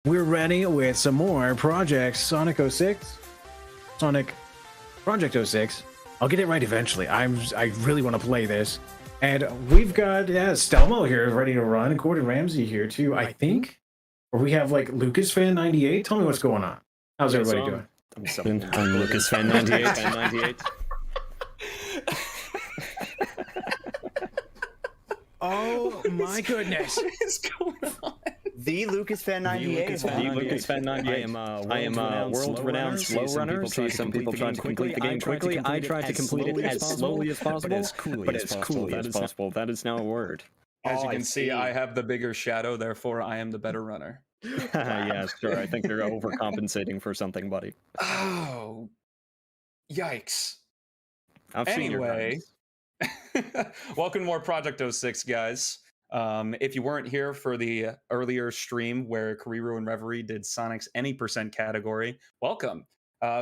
we're ready with some more Project Sonic 06. Sonic Project 06. I'll get it right eventually. I really want to play this. And we've got Stelmo here ready to run. GordinRamsay here too, I think. Or we have like LucasFan98. Tell me what's going on. How's everybody doing? I'm LucasFan98. Oh my goodness. What is going on? The LucasFan98. I am a world-renowned slow runner. See some people trying to complete the game quickly. I try to complete it as slowly as possible, but as coolly as possible. That is now a word. As you can see, I have the bigger shadow, therefore I am the better runner. Yeah, sure. I think you're overcompensating for something, buddy. Oh, yikes. Anyway, welcome to more Project 06, guys. If you weren't here for the earlier stream where Kuriru and Reverie did Sonic's any percent category, welcome.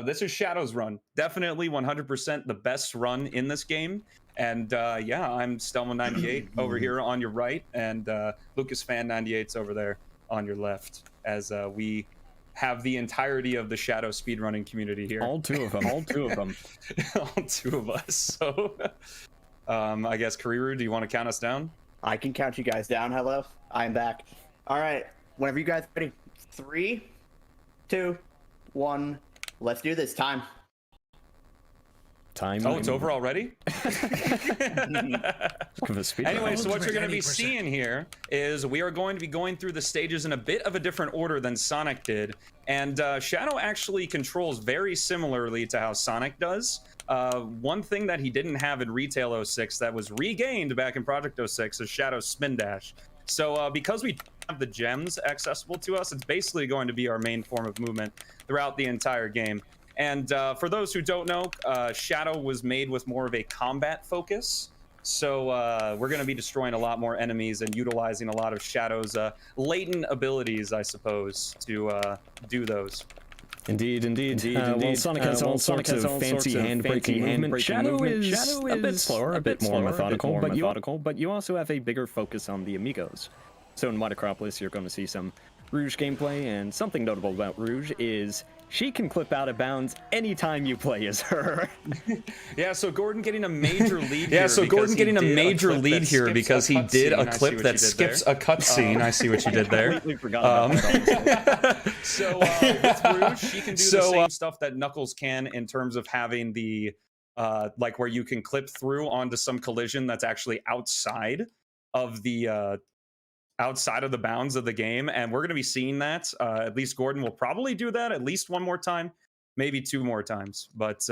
This is Shadow's run. Definitely 100% the best run in this game. And yeah, I'm Stelmo98 over here on your right, and LucasFan98's over there on your left, as we have the entirety of the Shadow speedrunning community here. all two of them. All two of us. So I guess, Kuriru, do you want to count us down? I can count you guys down. Hello, I'm back. All right, whenever you guys are ready. 3, 2, 1. Let's do this. Time. Oh, it's over already? Anyway, so what you're going to be seeing here is we are going to be going through the stages in a bit of a different order than Sonic did. And Shadow actually controls very similarly to how Sonic does. One thing that he didn't have in Retail 06 that was regained back in Project 06 is Shadow's Spin Dash. So because we have the gems accessible to us, it's basically going to be our main form of movement throughout the entire game. And for those who don't know, Shadow was made with more of a combat focus. So we're going to be destroying a lot more enemies and utilizing a lot of Shadow's latent abilities, I suppose, to do those. Indeed. Well, Sonic has all sorts of fancy hand-braking movement. Shadow is a bit slower, a bit more methodical, but you also have a bigger focus on the amigos. So in White Acropolis, you're going to see some Rouge gameplay, and something notable about Rouge is she can clip out of bounds anytime you play as her. Yeah, so Gordon getting a major lead here. Because he did a clip that skips a cutscene. I see what you did there. Completely forgot about that. So with Rouge, she can do the same stuff that Knuckles can in terms of having the like where you can clip through onto some collision that's actually outside of the bounds of the game, and we're going to be seeing that. At least Gordon will probably do that at least one more time, maybe 2 more times. But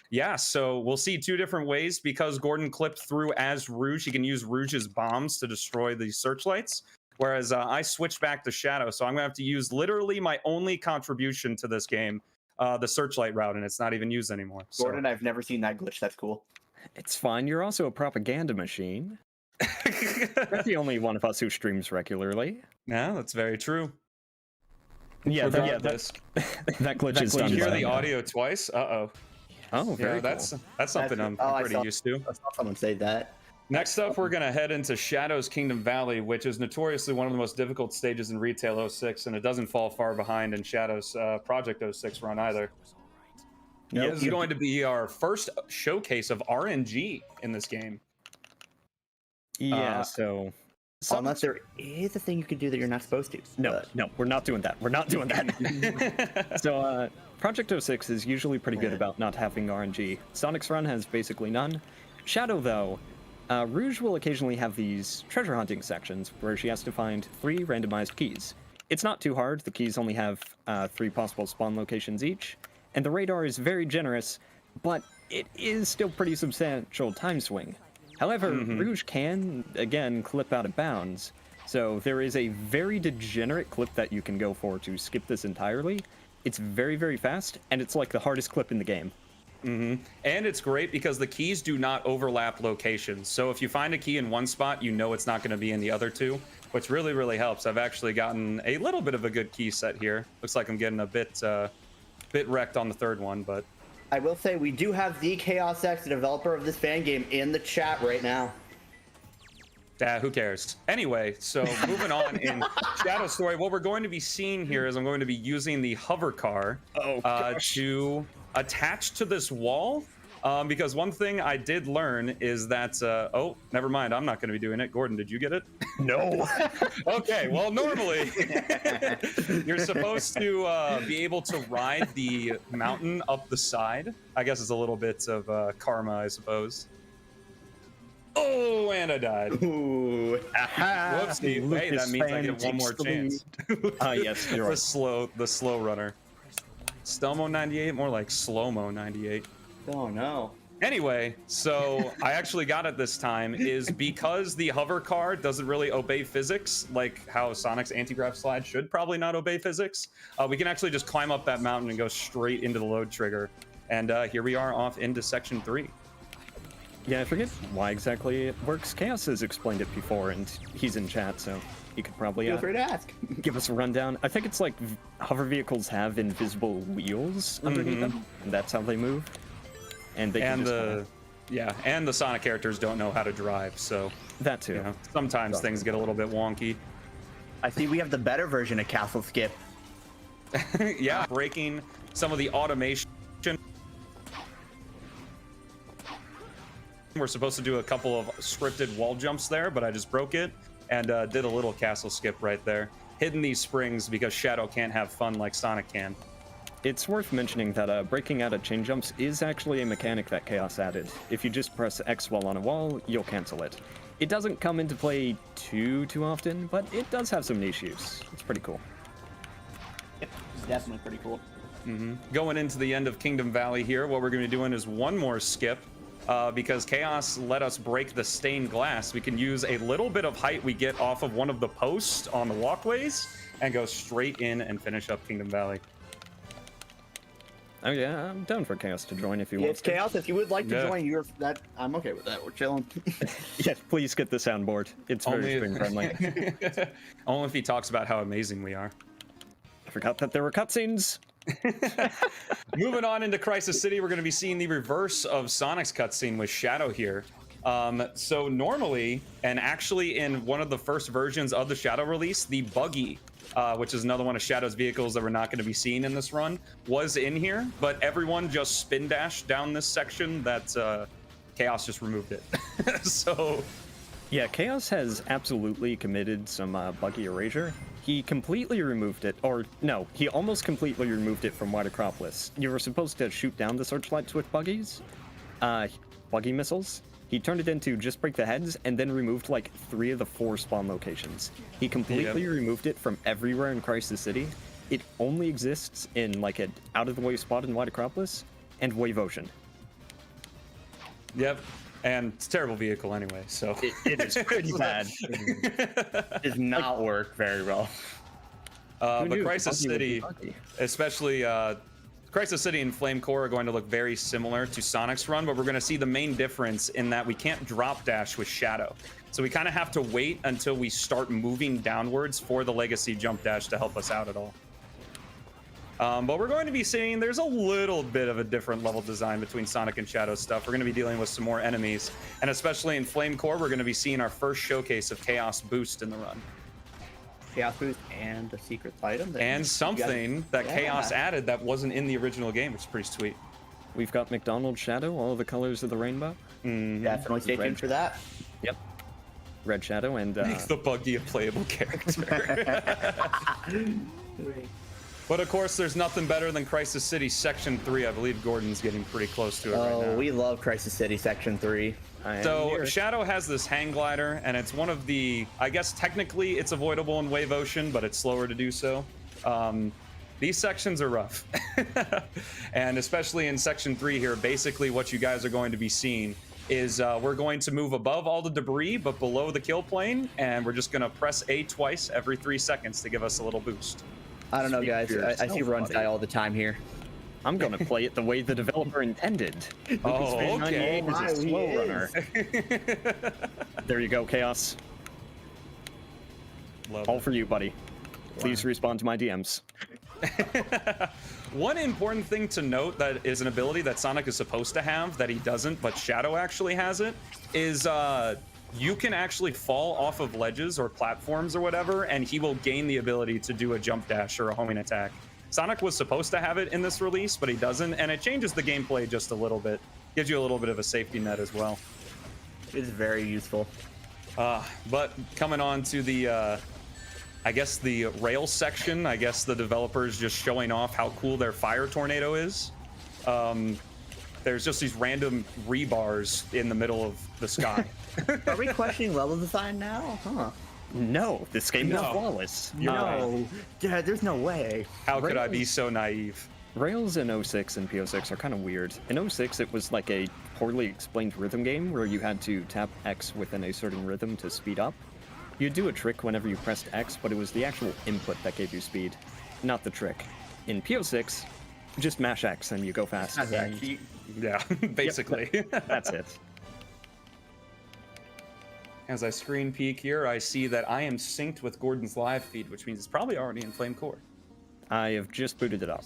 yeah, so we'll see 2 different ways. Because Gordon clipped through as Rouge, he can use Rouge's bombs to destroy the searchlights, whereas I switched back to Shadow, so I'm going to have to use literally my only contribution to this game, the searchlight route, and it's not even used anymore. Gordon, I've never seen that glitch. That's cool. It's fine. You're also a propaganda machine. That's the only one of us who streams regularly. Yeah, that's very true. Yeah, that glitch is done. You hear the audio twice? Uh-oh. Oh, very cool. That's something I'm pretty used to. I saw someone say that. Next up, we're going to head into Shadow's Kingdom Valley, which is notoriously one of the most difficult stages in Retail 06, and it doesn't fall far behind in Shadow's Project 06 run either. This is going to be our first showcase of RNG in this game. Yeah, so unless there is a thing you can do that you're not supposed to. No, we're not doing that. We're not doing that. So Project 06 is usually pretty good about not having RNG. Sonic's run has basically none. Shadow, though, Rouge will occasionally have these treasure hunting sections where she has to find 3 randomized keys. It's not too hard. The keys only have 3 possible spawn locations each, and the radar is very generous, but it is still pretty substantial time swing. However, Rouge can, again, clip out of bounds, so there is a very degenerate clip that you can go for to skip this entirely. It's very, very fast, and it's like the hardest clip in the game. And it's great because the keys do not overlap locations. So if you find a key in one spot, you know it's not going to be in the other 2, which really, really helps. I've actually gotten a little bit of a good key set here. Looks like I'm getting a bit wrecked on the 3rd one, but... I will say we do have the Chaos X, the developer of this fan game, in the chat right now. Who cares? Anyway, so moving on in Shadow Story, what we're going to be seeing here is I'm going to be using the hover car to attach to this wall. Because one thing I did learn is that, oh, never mind, I'm not going to be doing it. Gordon, did you get it? No. Okay, well, normally you're supposed to be able to ride the mountain up the side. I guess it's a little bit of karma, I suppose. Oh, and I died. Ooh. Whoopsie. Hey, that means I get one more chance. Yes, you're right. The slow runner. Stelmo98, more like Slow-Mo98. Oh no. Anyway, so I actually got it this time is because the hover car doesn't really obey physics, like how Sonic's anti-grav slide should probably not obey physics. We can actually just climb up that mountain and go straight into the load trigger. And here we are off into section 3. Yeah, I forget why exactly it works. Chaos has explained it before, and he's in chat, so he could probably Feel free to ask. give us a rundown. I think it's like hover vehicles have invisible wheels underneath them, and that's how they move. And they can and the Sonic characters don't know how to drive, so that too. You know, sometimes things get a little bit wonky. I see we have the better version of Castle Skip. Yeah, breaking some of the automation. We're supposed to do a couple of scripted wall jumps there, but I just broke it and did a little castle skip right there. Hidden these springs because Shadow can't have fun like Sonic can. It's worth mentioning that breaking out of chain jumps is actually a mechanic that Chaos added. If you just press X while on a wall, you'll cancel it. It doesn't come into play too often, but it does have some niche use. It's pretty cool. It's definitely pretty cool. Going into the end of Kingdom Valley here, what we're going to be doing is one more skip. Because Chaos let us break the stained glass, we can use a little bit of height we get off of one of the posts on the walkways and go straight in and finish up Kingdom Valley. Oh yeah, I'm down for Chaos to join if you want. It's Chaos. If you would like to join, I'm okay with that. We're chilling. Yes, please get the soundboard. It's very stream friendly. Only if he talks about how amazing we are. I forgot that there were cutscenes. Moving on into Crisis City, we're going to be seeing the reverse of Sonic's cutscene with Shadow here. So normally, and actually in one of the first versions of the Shadow release, the buggy, which is another one of Shadow's vehicles that we're not going to be seeing in this run, was in here, but everyone just spin dashed down this section that Chaos just removed it. So yeah, Chaos has absolutely committed some buggy erasure. He completely removed it, or no, he almost completely removed it from White Acropolis. You were supposed to shoot down the searchlights with buggies, buggy missiles. He turned it into just break the heads and then removed like 3 of the 4 spawn locations. He completely removed it from everywhere in Crisis City. It only exists in like an out-of-the-way spot in White Acropolis and Wave Ocean. Yep. And it's a terrible vehicle anyway, so... It is pretty bad. It does not work very well. But Crisis City, especially Crisis City and Flame Core are going to look very similar to Sonic's run, but we're going to see the main difference in that we can't drop dash with Shadow. So we kind of have to wait until we start moving downwards for the Legacy jump dash to help us out at all. But we're going to be seeing there's a little bit of a different level design between Sonic and Shadow stuff. We're going to be dealing with some more enemies. And especially in Flame Core, we're going to be seeing our first showcase of Chaos Boost in the run. Chaos Boost and a secret item. And something that Chaos added that wasn't in the original game, which is pretty sweet. We've got McDonald's Shadow, all the colors of the rainbow. Definitely stay tuned for that. Yep. Red Shadow and... Makes the buggy a playable character. But of course, there's nothing better than Crisis City Section 3. I believe Gordon's getting pretty close to it right now. Oh, we love Crisis City Section 3. So Shadow has this hang glider, and it's one of the, I guess technically it's avoidable in Wave Ocean, but it's slower to do so. These sections are rough. And especially in Section 3 here, basically what you guys are going to be seeing is we're going to move above all the debris, but below the kill plane, and we're just going to press A twice every 3 seconds to give us a little boost. I don't know, guys. I see runs die all the time here. I'm going to play it the way the developer intended. Oh, okay. Is a slow runner. There you go, Chaos. Love All it. for you, buddy. Please respond to my DMs. One important thing to note that is an ability that Sonic is supposed to have that he doesn't, but Shadow actually has it, is you can actually fall off of ledges or platforms or whatever, and he will gain the ability to do a jump dash or a homing attack. Sonic was supposed to have it in this release, but he doesn't, and it changes the gameplay just a little bit. Gives you a little bit of a safety net as well. It's very useful. But coming on to the, I guess the rail section, I guess the developers just showing off how cool their fire tornado is. There's just these random rebars in the middle of the sky. Are we questioning level design now? Huh. No, this game is flawless. No. Yeah, there's no way. How could I be so naive? Rails in 06 and P06 are kind of weird. In 06, it was like a poorly explained rhythm game where you had to tap X within a certain rhythm to speed up. You'd do a trick whenever you pressed X, but it was the actual input that gave you speed, not the trick. In P06, just mash X and you go fast. Yeah, basically. Yep, that's it. As I screen peek here, I see that I am synced with Gordon's live feed, which means it's probably already in Flame Core. I have just booted it up.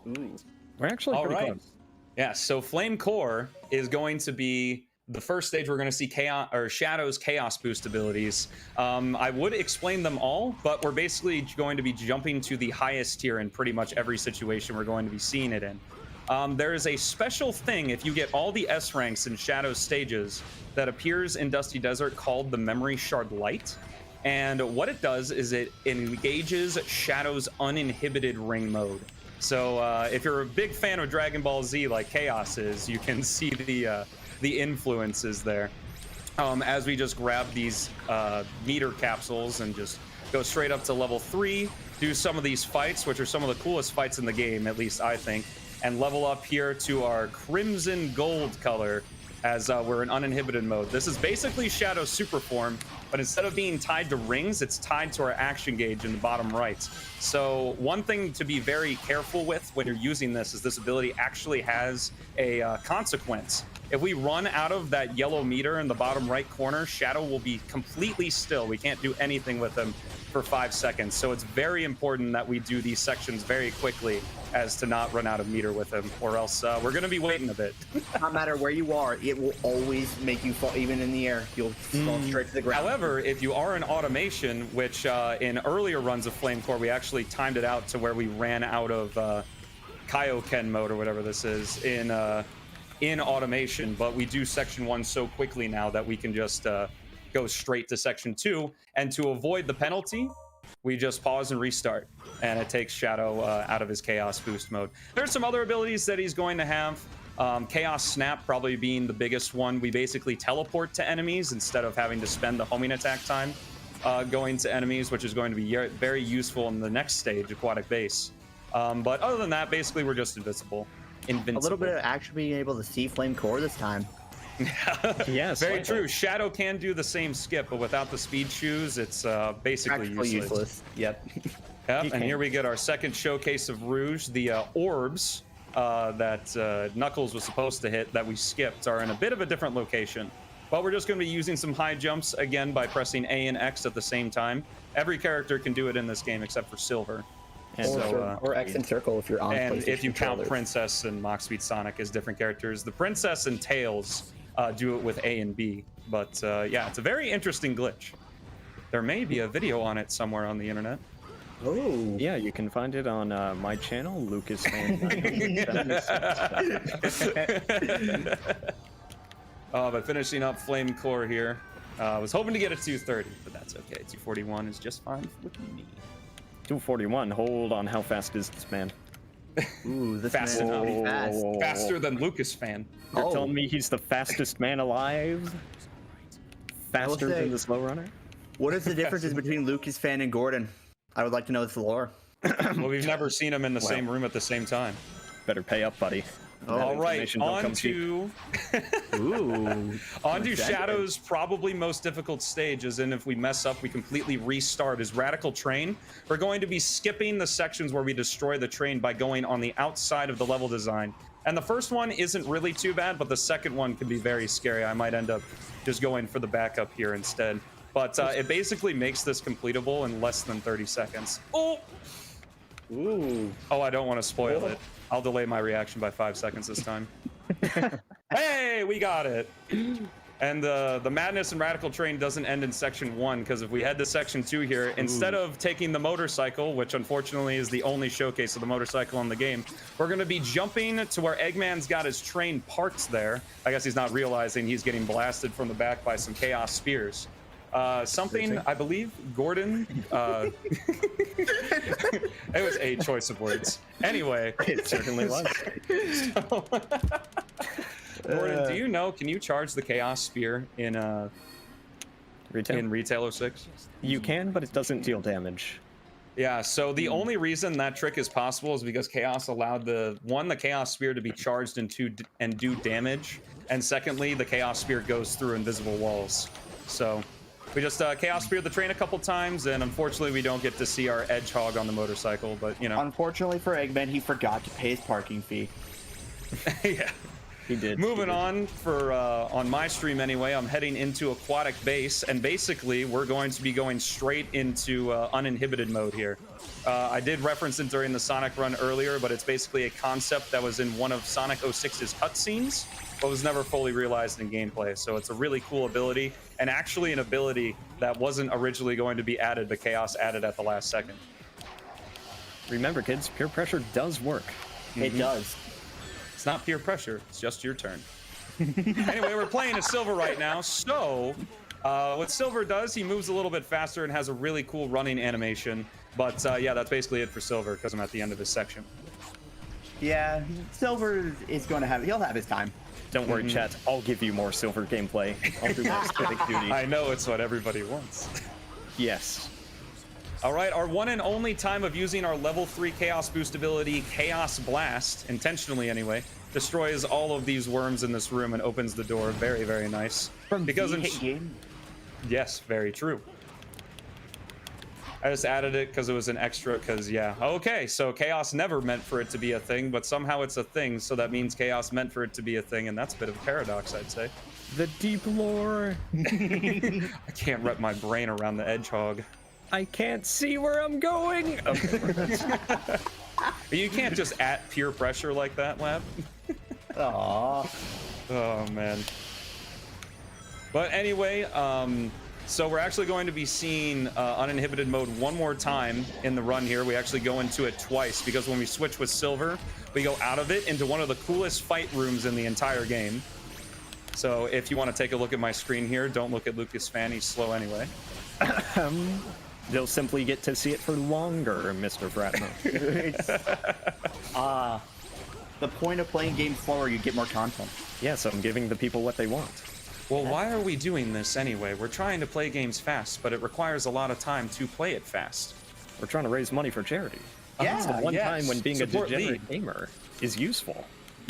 Ooh. We're actually All pretty right. close. Yeah, so Flame Core is going to be the first stage. We're going to see Chaos or Shadow's Chaos boost abilities. I would explain them all, but we're basically going to be jumping to the highest tier in pretty much every situation we're going to be seeing it in. There is a special thing if you get all the S ranks in Shadow's stages that appears in Dusty Desert called the Memory Shard Light. And what it does is it engages Shadow's uninhibited ring mode. So if you're a big fan of Dragon Ball Z like Chaos is, you can see the influences there. As we just grab these meter capsules and just go straight up to level 3, do some of these fights, which are some of the coolest fights in the game, at least I think, and level up here to our crimson gold color as we're in uninhibited mode. This is basically Shadow's super form, but instead of being tied to rings, it's tied to our action gauge in the bottom right. So one thing to be very careful with when you're using this is this ability actually has a consequence. If we run out of that yellow meter in the bottom right corner, Shadow will be completely still. We can't do anything with him for 5 seconds. So it's very important that we do these sections very quickly as to not run out of meter with him, or else we're going to be waiting a bit. No matter where you are, it will always make you fall, even in the air. You'll fall straight to the ground. However, if you are in automation, which in earlier runs of Flame Core, we actually timed it out to where we ran out of Kaioken mode or whatever this is in automation, but we do section 1 so quickly now that we can just go straight to section 2, and to avoid the penalty, we just pause and restart, and it takes Shadow out of his Chaos boost mode. There's some other abilities that he's going to have. Chaos Snap probably being the biggest one. We basically teleport to enemies instead of having to spend the homing attack time going to enemies, which is going to be very useful in the next stage, Aquatic Base. But other than that, basically we're just invincible. A little bit of actually being able to see Flame Core this time. Yes, very true. Shadow can do the same skip, but without the speed shoes, it's basically useless. Yep. Yep. And here we get our second showcase of Rouge. The orbs that Knuckles was supposed to hit that we skipped are in a bit of a different location. But we're just going to be using some high jumps again by pressing A and X at the same time. Every character can do it in this game except for Silver. And or X and Circle if you're on. And if you count Princess and Mach Speed Sonic as different characters, the Princess and Tails do it with A and B. But yeah, it's a very interesting glitch. There may be a video on it somewhere on the internet. Oh. Yeah, you can find it on my channel, Lucas Fan. But finishing up Flame Core here. I was hoping to get a 230, but that's okay. 241 is just fine with me. 241. Hold on. How fast is this man? Ooh, this Fast man is enough. fast. Faster than Lucas Fan. You're telling me he's the fastest man alive? Faster than the slow runner? What is the differences between Lucas Fan and Gordon? I would like to know the lore. Well, we've never seen them in the same room at the same time. Better pay up, buddy. All right, on to Shadow's probably most difficult stage, as in if we mess up, we completely restart his Radical Train. We're going to be skipping the sections where we destroy the train by going on the outside of the level design. And the first one isn't really too bad, but the second one can be very scary. I might end up just going for the backup here instead. But it basically makes this completable in less than 30 seconds. Oh! Ooh. Oh, I don't want to spoil it. I'll delay my reaction by 5 seconds this time. Hey, we got it. And the madness and radical train doesn't end in section 1, because if we head to section 2 here, instead of taking the motorcycle, which unfortunately is the only showcase of the motorcycle in the game, we're going to be jumping to where Eggman's got his train parked there. I guess he's not realizing he's getting blasted from the back by some chaos spears. Something, I believe, Gordon, it was a choice of words. Anyway. It certainly was. So, Gordon, do you know, can you charge the Chaos Spear in Retail 06? You can, but it doesn't deal damage. Yeah, so the only reason that trick is possible is because Chaos allowed the Chaos Spear to be charged and do damage, and secondly, the Chaos Spear goes through invisible walls. So we just Chaos Spear the train a couple times, and unfortunately we don't get to see our Edgehog on the motorcycle, but you know. Unfortunately for Eggman, he forgot to pay his parking fee. Yeah. He did. Moving on for on my stream anyway, I'm heading into Aquatic Base, and basically we're going to be going straight into uninhibited mode here. I did reference it during the Sonic run earlier, but it's basically a concept that was in one of Sonic 06's cutscenes, but was never fully realized in gameplay. So it's a really cool ability, and actually an ability that wasn't originally going to be added, but Chaos added at the last second. Remember, kids, peer pressure does work. It does. It's not peer pressure, it's just your turn. Anyway, we're playing as Silver right now, so what Silver does, he moves a little bit faster and has a really cool running animation, but yeah, that's basically it for Silver, because I'm at the end of this section. Yeah, Silver is going to he'll have his time. Don't worry, chat, I'll give you more Silver gameplay. I'll do my civic duty. I know it's what everybody wants. Yes. All right, our one and only time of using our level 3 Chaos Boost ability, Chaos Blast, intentionally anyway, destroys all of these worms in this room and opens the door. Very, very nice. Because game. Yes, very true. I just added it because it was an extra, because yeah. Okay, so Chaos never meant for it to be a thing, but somehow it's a thing, so that means Chaos meant for it to be a thing, and that's a bit of a paradox, I'd say. The deep lore. I can't wrap my brain around the Edgehog. I can't see where I'm going. Okay. You can't just at peer pressure like that, Lab. Aww. Oh man. But anyway, so we're actually going to be seeing uninhibited mode one more time in the run here. We actually go into it twice, because when we switch with Silver, we go out of it into one of the coolest fight rooms in the entire game. So if you want to take a look at my screen here, don't look at Lucas Fan, he's slow anyway. They'll simply get to see it for longer, Mr. Fratmo. The point of playing games slower, you get more content. Yes, I'm giving the people what they want. Well, why are we doing this anyway? We're trying to play games fast, but it requires a lot of time to play it fast. We're trying to raise money for charity. That's the one time when being Support a degenerate gamer is useful.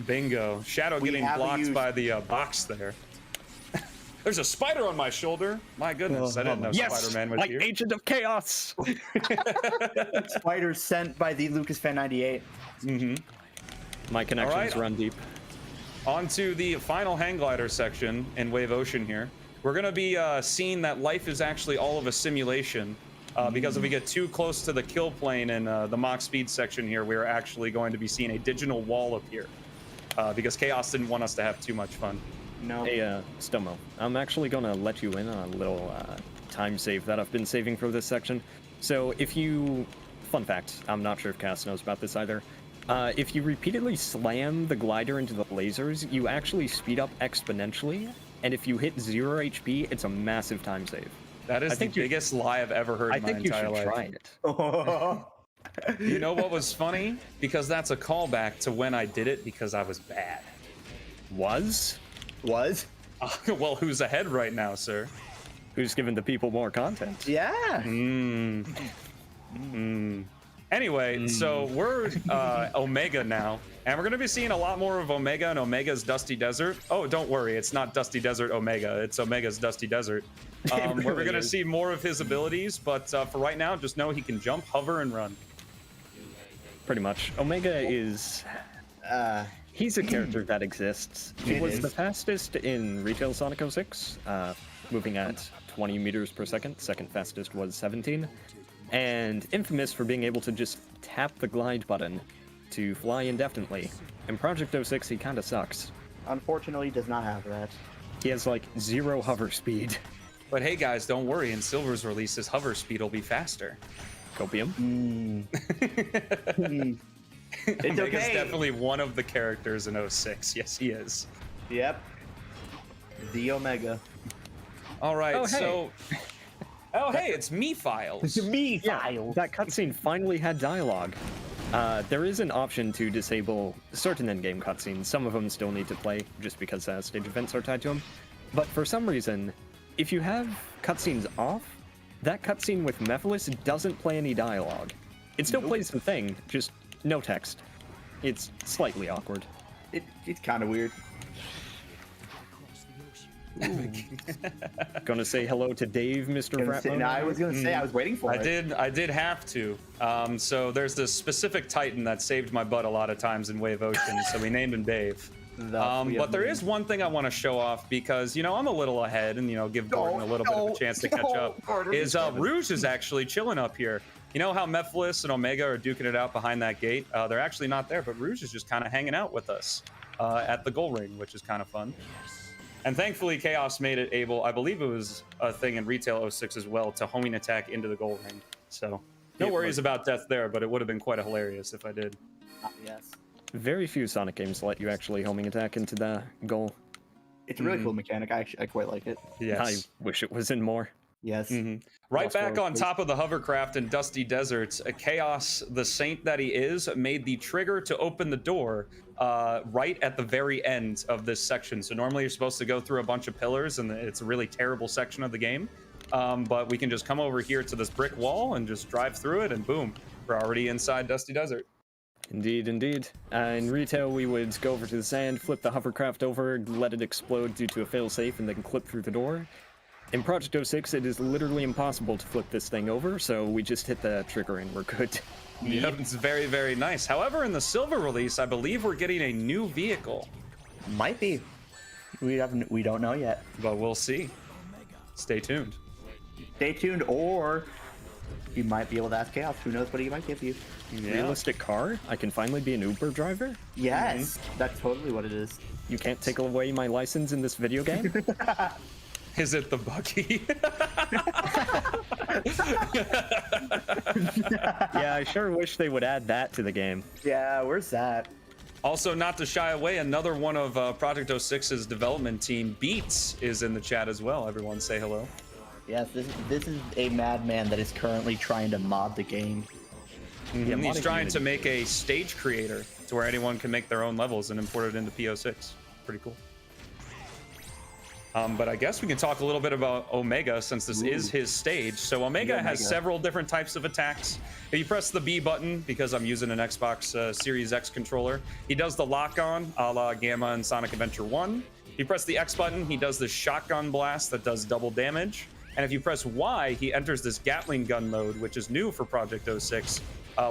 Bingo. Shadow getting blocked by the box there. There's a spider on my shoulder. My goodness, I didn't know Spider-Man was like here. Agent of Chaos. Spider sent by the Lucas98. My connections right. run deep. On to the final hang glider section in Wave Ocean here. We're going to be seeing that life is actually all of a simulation. Because if we get too close to the kill plane in the Mach Speed section here, we're actually going to be seeing a digital wall appear. Because Chaos didn't want us to have too much fun. No. Hey, Stelmo, I'm actually going to let you in on a little time save that I've been saving for this section. So if you... Fun fact, I'm not sure if Cass knows about this either. If you repeatedly slam the glider into the lasers, you actually speed up exponentially. And if you hit 0 HP, it's a massive time save. That is the biggest lie I've ever heard in my entire life. I think you should try it. You know what was funny? Because that's a callback to when I did it because I was bad. Was? Well, who's ahead right now, sir? Who's giving the people more content? Yeah. Anyway, so we're Omega now, and we're going to be seeing a lot more of Omega and Omega's Dusty Desert. Oh, don't worry, it's not Dusty Desert Omega, it's Omega's Dusty Desert. Where we're going to see more of his abilities, but for right now, just know he can jump, hover, and run. Pretty much. Omega is... he's a character that exists. He was the fastest in Retail Sonic 06, moving at 20 meters per second. Second fastest was 17. And infamous for being able to just tap the glide button to fly indefinitely. In Project 06, he kinda sucks. Unfortunately, does not have that. He has like 0 hover speed. But hey guys, don't worry, in Silver's release, his hover speed will be faster. Copium. It's Omega's okay. definitely one of the characters in 06. Yes, he is. Yep. The Omega. All right, Oh, hey. so... Oh, hey, it's me files. Me Yeah, files. that cutscene finally had dialogue. There is an option to disable certain endgame cutscenes. Some of them still need to play, just because stage events are tied to them. But for some reason, if you have cutscenes off, that cutscene with Mephiles doesn't play any dialogue. It still plays the thing, just no text. It's slightly awkward. It's kind of weird. Gonna say hello to Dave, Mr. Fratmo? I was gonna say I was waiting for it. I did have to. So there's this specific Titan that saved my butt a lot of times in Wave Ocean, so we named him Dave. But there is one thing I want to show off because, you know, I'm a little ahead and, you know, give Gordon a little bit of a chance to catch up. Rouge is actually chilling up here. You know how Mephiles and Omega are duking it out behind that gate? They're actually not there, but Rouge is just kind of hanging out with us at the goal ring, which is kind of fun. And thankfully, Chaos made it able, I believe it was a thing in Retail 06 as well, to homing attack into the goal ring. So no worries about death there, but it would have been quite hilarious if I did. Yes. Very few Sonic games let you actually homing attack into the goal. It's a really cool mechanic. I quite like it. Yes. I wish it was in more. Yes. Right Also, back on top of the hovercraft in Dusty Deserts, Chaos, the saint that he is, made the trigger to open the door right at the very end of this section. So normally you're supposed to go through a bunch of pillars, and it's a really terrible section of the game. But we can just come over here to this brick wall and just drive through it, and boom, we're already inside Dusty Desert. Indeed, indeed. In retail, we would go over to the sand, flip the hovercraft over, let it explode due to a failsafe, and then clip through the door. In Project 06, it is literally impossible to flip this thing over, so we just hit the trigger and we're good. Yep, it's very, very nice. However, in the Silver release, I believe we're getting a new vehicle. Might be. We don't know yet. But we'll see. Stay tuned. Stay tuned, or you might be able to ask Chaos. Who knows what he might give you? Yeah. Realistic car? I can finally be an Uber driver? Yes, that's totally what it is. You can't take away my license in this video game? Is it the buggy? Yeah, I sure wish they would add that to the game. Yeah, where's that? Also, not to shy away, another one of Project 06's development team, Beats, is in the chat as well. Everyone say hello. Yes, this is a madman that is currently trying to mod the game. Yeah, And he's modding trying to Unity. make a stage creator to where anyone can make their own levels and import it into PO6. Pretty cool. But I guess we can talk a little bit about Omega since this is his stage. So Omega has several different types of attacks. If you press the B button, because I'm using an Xbox Series X controller, he does the lock-on a la Gamma and Sonic Adventure 1. If you press the X button, he does the shotgun blast that does double damage. And if you press Y, he enters this Gatling gun mode, which is new for Project 06,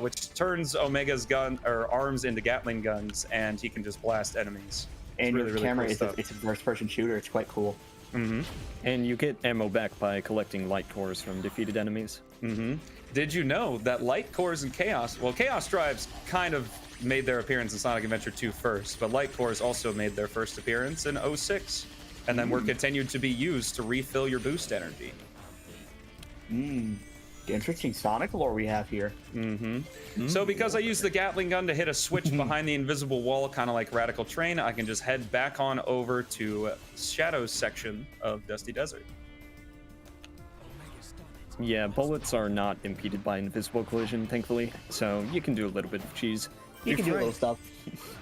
which turns Omega's gun or arms into Gatling guns, and he can just blast enemies. And really, your really camera cool is stuff. it's a first-person shooter. It's quite cool. And you get ammo back by collecting light cores from defeated enemies. Did you know that Light Cores and Chaos, well, Chaos Drives kind of made their appearance in Sonic Adventure 2 first, but Light Cores also made their first appearance in 06, and then were continued to be used to refill your boost energy. Interesting Sonic lore we have here. So because I used the Gatling gun to hit a switch behind the invisible wall, kind of like Radical Train, I can just head back on over to Shadow's section of Dusty Desert. Yeah, bullets are not impeded by invisible collision, thankfully, so you can do a little bit of cheese. You can do a little stuff.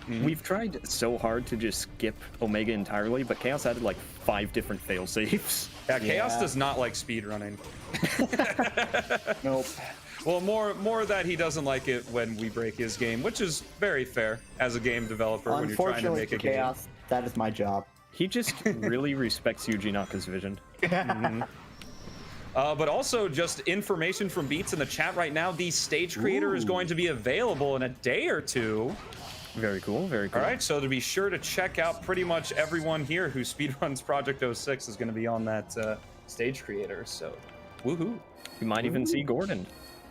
We've tried so hard to just skip Omega entirely, but Chaos added like 5 different fail safes. Yeah, Chaos Yeah. does not like speedrunning. Nope. Well, more that he doesn't like it when we break his game, which is very fair as a game developer when you're trying to Unfortunately make for a game. Chaos, that is my job. He just really respects Yuji Naka's vision. But also just information from Beats in the chat right now. The stage creator is going to be available in a day or two. Very cool, very cool. All right, so to be sure to check out pretty much everyone here who speedruns Project 06 is going to be on that stage creator. So, woohoo. You might even see Gordon.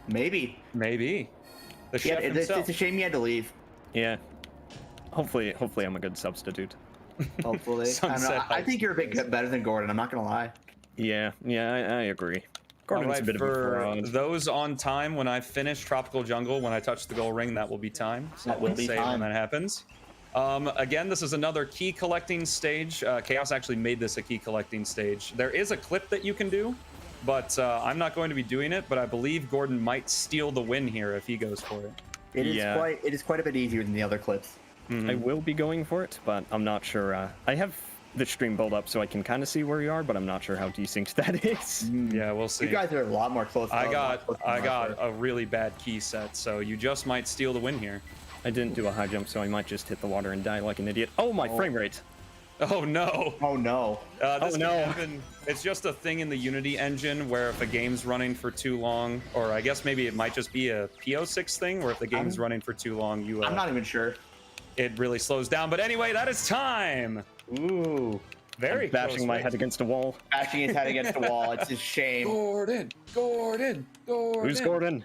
Maybe. Maybe. The chef Yeah, himself. it's a shame he had to leave. Yeah. Hopefully I'm a good substitute. Hopefully. Sunset I think you're a bit better than Gordon. I'm not gonna lie. Yeah, I agree. All Gordon's right, a bit of a for fraud. those on time, when I finish Tropical Jungle, when I touch the gold ring, that will be time. So That will let's be say time. when that happens. Again, this is another key collecting stage. Chaos actually made this a key collecting stage. There is a clip that you can do, but I'm not going to be doing it. But I believe Gordon might steal the win here if he goes for it. It Yeah. is quite a bit easier than the other clips. I will be going for it, but I'm not sure. I have the stream build up so I can kind of see where you are, but I'm not sure how desynced that is. Yeah, we'll see. You guys are a lot more close. I got a really bad key set, so you just might steal the win here. I didn't do a high jump, so I might just hit the water and die like an idiot. Oh, my frame rate! Oh no! Oh no! This Oh, can no. happen. It's just a thing in the Unity engine where if a game's running for too long, or I guess maybe it might just be a PO6 thing, where if the game's running for too long, you I'm not even sure. it really slows down. But anyway, that is time. Ooh. Very Bashing close my range. head against a wall. Bashing his head against the wall. It's a shame. Gordon. Who's Gordon?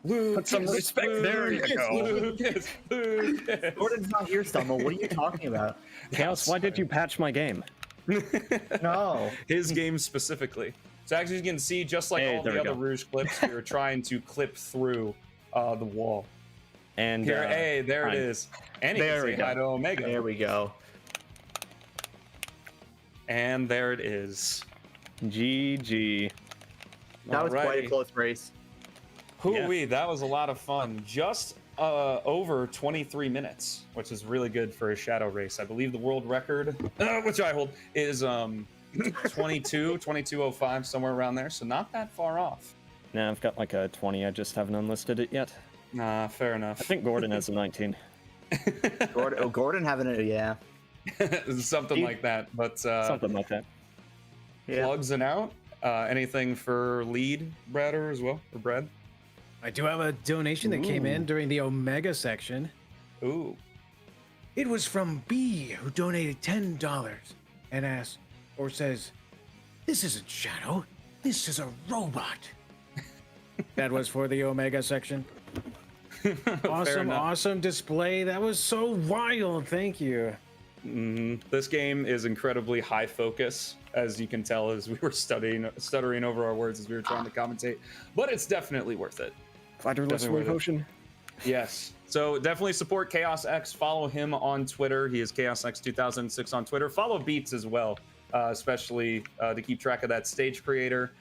Lucas, Put some respect. There you go. Lucas. Gordon's not here, Stelmo. What are you talking about? Chaos, why did you patch my game? No. His game specifically. So actually, you can see, just like Hey, all there the we other go. Rouge clips, we were trying to clip through the wall. And Here, hey, there hi. it is. And you There can we say go. hi to Omega. There we go. And there it is. GG. That was quite a Alrighty. close race. Hoo-wee, that was a lot of fun. Just over 23 minutes, which is really good for a shadow race. I believe the world record, which I hold, is 22:05, somewhere around there. So not that far off. Nah, I've got like a 20. I just haven't unlisted it yet. Nah, fair enough. I think Gordon has a 19. Gordon having it, yeah. Something like that. But Something like that. Yeah. plugs and out. Anything for lead, Bradder, as well? Or Brad? I do have a donation that came in during the Omega section. Ooh. It was from B, who donated $10 and asked, or says, "This isn't Shadow, this is a robot." That was for the Omega section. Awesome, enough. awesome display. That was so wild. Thank you. This game is incredibly high focus, as you can tell, as we were stuttering over our words as we were trying to commentate. But it's definitely worth it. Fighterless Definitely worth it. potion. Yes. So definitely support Chaos X. Follow him on Twitter. He is ChaosX2006 on Twitter. Follow Beats as well, especially to keep track of that stage creator.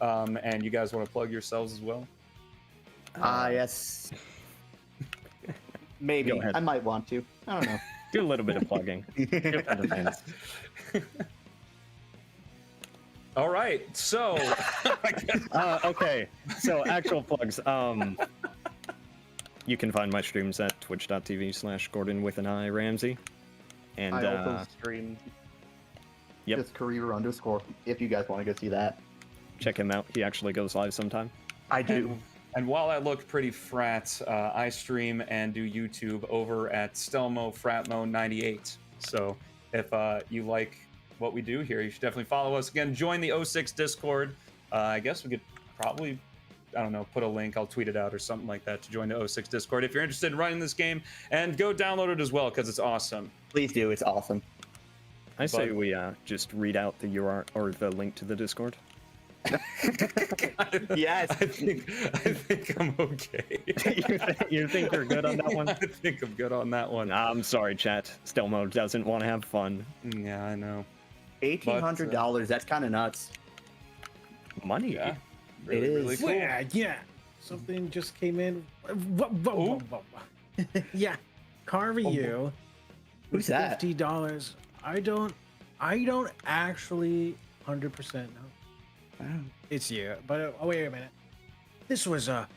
And you guys want to plug yourselves as well? Yes. Maybe. Go ahead. I might want to. I don't know. Do a little bit of plugging. Give that a chance. All right. So Okay, so actual plugs. You can find my streams at twitch.tv/GordinRamsay. And I also stream Yep. just career_ if you guys want to go see that. check him out. He actually goes live sometime. I do. And while I look pretty frat, I stream and do YouTube over at Stelmo98. So if you like what we do here, you should definitely follow us. Again, join the 06 Discord. I guess we could probably, I don't know, put a link. I'll tweet it out or something like that to join the 06 Discord if you're interested in running this game. And go download it as well, because it's awesome. Please do. It's awesome. I say But- we just read out the URL or the link to the Discord. Yes. I think I'm okay. You think you're good on that one? I think I'm good on that one. I'm sorry, chat. Stelmo doesn't want to have fun. Yeah, I know. $1,800. That's kind of nuts. Money. Yeah. It is. Really cool. Yeah. Something just came in. Whoa. Yeah. Carvey, you. Who's that? $50. I don't actually 100% know. It's you. But wait a minute. This was a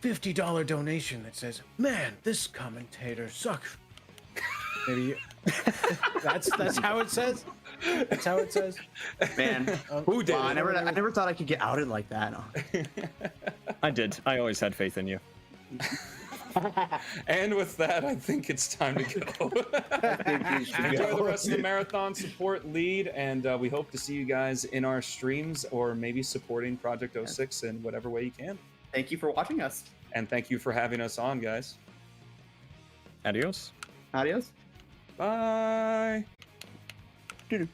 $50 donation that says, "Man, this commentator sucks." Maybe that's how it says. That's how it says. Man. Who did Wow, I it? never thought I could get outed like that. I did. I always had faith in you. And with that, I think it's time to go. Enjoy the rest of the marathon, support lead, and we hope to see you guys in our streams or maybe supporting Project 06 in whatever way you can. Thank you for watching us. And thank you for having us on, guys. Adios. Adios. Bye. Doo-doo.